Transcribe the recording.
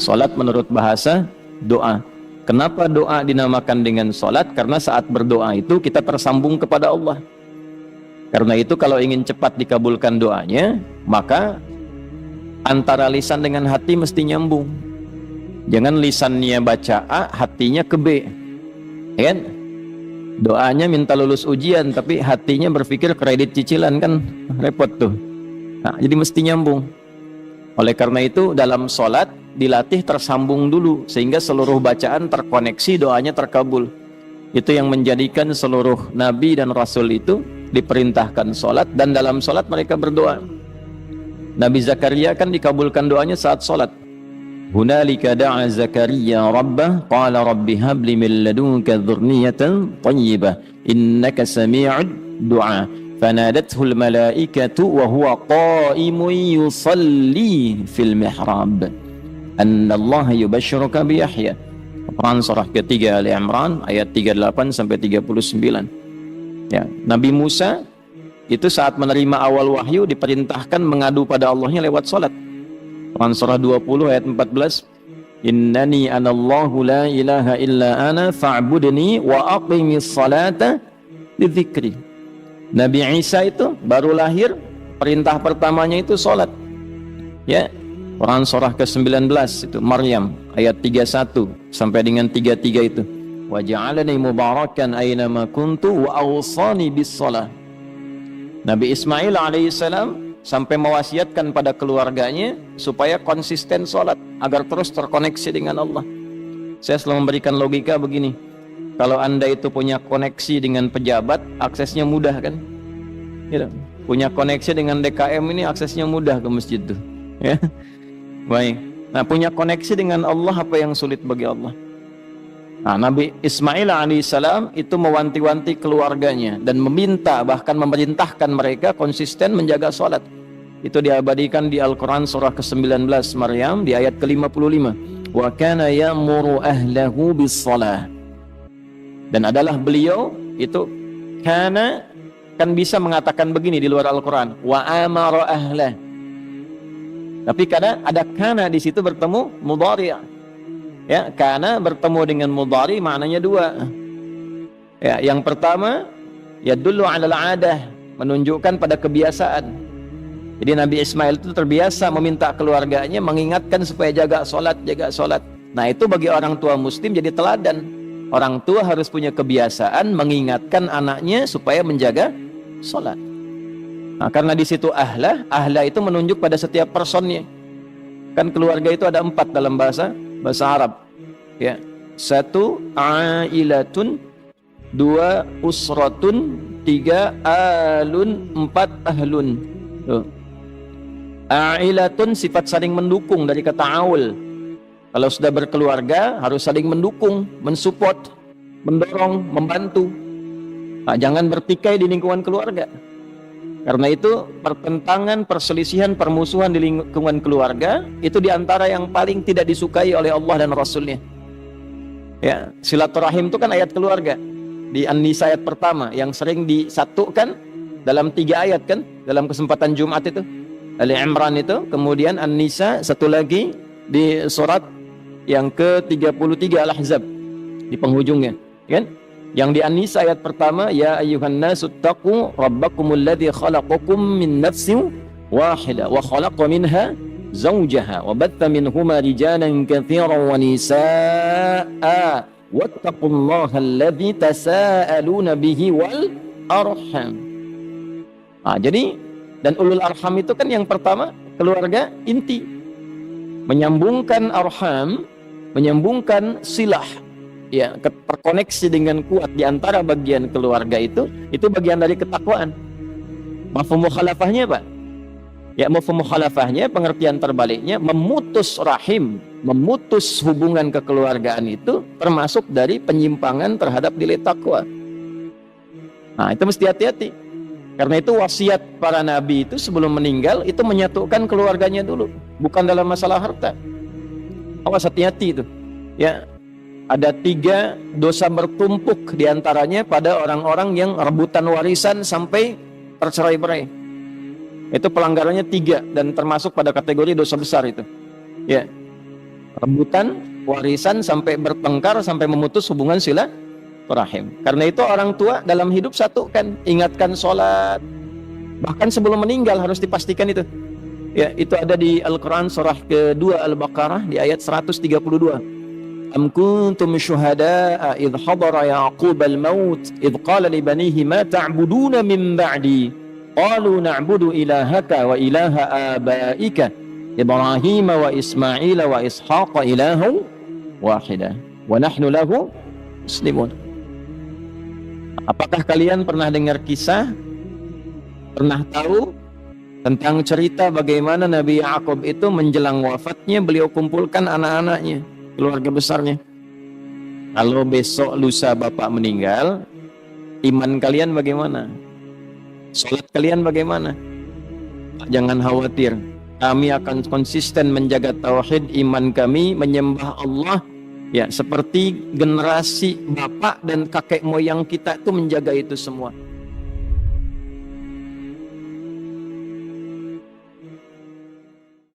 Salat menurut bahasa doa. Kenapa doa dinamakan dengan salat? Karena saat berdoa itu kita tersambung kepada Allah. Karena itu kalau ingin cepat dikabulkan doanya, maka antara lisan dengan hati mesti nyambung. Jangan lisannya baca A, hatinya ke B. Ya kan? Doanya minta lulus ujian, tapi hatinya berpikir kredit cicilan, kan repot tuh. Nah, jadi mesti nyambung. Oleh karena itu dalam sholat dilatih tersambung dulu, sehingga seluruh bacaan terkoneksi, doanya terkabul. Itu yang menjadikan seluruh nabi dan rasul itu diperintahkan sholat, dan dalam sholat mereka berdoa. Nabi Zakaria kan dikabulkan doanya saat sholat. Hunalika da'a Zakaria rabbah qala rabbi habli min ladunka dzurriyyatan thayyibah innaka sami'ud du'a fanadathul malaikatu wa huwa qa'imun yusalli fil mihrab annallaha yubashshiruka bi Yahya. Quran surah ketiga Ali Imran ayat 38 sampai 39. Ya, Nabi Musa itu saat menerima awal wahyu diperintahkan mengadu pada Allahnya lewat salat. Quran surah 20 ayat 14. Innani anallahu la ilaha illa ana fa'budni wa aqimis salata lidzikri. Nabi Isa itu baru lahir, perintah pertamanya itu salat. Ya. Quran surah ke-19 itu Maryam ayat 31 sampai dengan 33 itu. Wa ja'alani mubarakan aina ma kuntu wa awsani bis shalah. Nabi Ismail alaihissalam sampai mewasiatkan pada keluarganya supaya konsisten sholat agar terus terkoneksi dengan Allah. Saya selalu memberikan logika begini, kalau Anda itu punya koneksi dengan pejabat, aksesnya mudah kan? Gitu. Punya koneksi dengan DKM ini aksesnya mudah ke masjid tuh. Ya. Baik. Nah, punya koneksi dengan Allah, apa yang sulit bagi Allah? Nah, Nabi Ismail alaihissalam itu mewanti-wanti keluarganya dan meminta, bahkan memerintahkan mereka konsisten menjaga sholat. Itu diabadikan di Al-Quran surah ke-19 Maryam di ayat ke-55. Wa kana ya'muru ahlahu bis-shalah. Dan adalah beliau itu kana kan bisa mengatakan begini di luar Al-Quran, wa amara ahlah. Tapi kadang ada kana di situ bertemu mudhari'. Ya, karena bertemu dengan mudhari maknanya dua. Ya, yang pertama yadullu 'alal 'adah, menunjukkan pada kebiasaan. Jadi Nabi Ismail itu terbiasa meminta keluarganya mengingatkan supaya jaga sholat, jaga sholat. Nah, itu bagi orang tua muslim jadi teladan. Orang tua harus punya kebiasaan mengingatkan anaknya supaya menjaga sholat. Nah, karena di situ ahlah itu menunjuk pada setiap personnya. Kan keluarga itu ada 4 dalam bahasa Arab. Ya. 1 ailatun, 2 usratun, 3 alun, 4 ahlun. Tuh. Ailatun sifat saling mendukung dari kata aul. Kalau sudah berkeluarga harus saling mendukung, mensupport, mendorong, membantu. Nah, jangan bertikai di lingkungan keluarga. Karena itu pertentangan, perselisihan, permusuhan di lingkungan keluarga itu diantara yang paling tidak disukai oleh Allah dan Rasulnya. Ya, silaturahim itu kan ayat keluarga di An-Nisa ayat pertama yang sering disatukan dalam 3 ayat kan dalam kesempatan Jumat itu. Ali Imran itu, kemudian An-Nisa, satu lagi di surat yang ke-33 Al-Ahzab di penghujungnya, kan? Yang di An-Nisa ayat pertama, ya ayyuhan nasu taqu rabbakumul ladzi khalaqakum min nafsin wahidah wa khalaqa minha zawjaha wa batta minhuma rijalan katsiran wa nisaa'a wattaqullaha alladzi tasaaluna bihi wal arham. Nah, jadi dan ulul arham itu kan yang pertama keluarga inti, menyambungkan arham, menyambungkan silah, ya, terkoneksi dengan kuat di antara bagian keluarga itu bagian dari ketakwaan. Mafhum mukhalafahnya Pak? Ya, mafhum mukhalafahnya, pengertian terbaliknya, memutus rahim, memutus hubungan kekeluargaan itu termasuk dari penyimpangan terhadap nilai takwa. Nah, itu mesti hati-hati. Karena itu wasiat para nabi itu sebelum meninggal itu menyatukan keluarganya dulu, bukan dalam masalah harta. Awas, hati-hati itu. Ya, ada 3 dosa bertumpuk diantaranya pada orang-orang yang rebutan warisan sampai tercerai-berai. Itu pelanggarannya 3 dan termasuk pada kategori dosa besar itu. Ya. rebutan warisan sampai bertengkar sampai memutus hubungan silaturahim. Karena itu orang tua dalam hidup satukan, ingatkan sholat, bahkan sebelum meninggal harus dipastikan itu. Ya, itu ada di Al-Quran surah kedua Al-Baqarah di ayat 132. Am kuntum syuhada'a idh hadara Ya'qub al-maut idh qala li banihi ma ta'buduna min ba'di qalu na'budu ilahaka wa ilaha abaika Ibrahim wa Ismail wa Ishaq ilahu wahida wa nahnu lahu muslimun. Apakah kalian pernah dengar kisah, pernah tahu tentang cerita bagaimana Nabi Ya'qub itu menjelang wafatnya beliau kumpulkan anak-anaknya, keluarga besarnya. Kalau besok lusa bapak meninggal, iman kalian bagaimana? Salat kalian bagaimana? Jangan khawatir, kami akan konsisten menjaga tauhid, iman kami menyembah Allah ya seperti generasi bapak dan kakek moyang kita itu menjaga itu semua.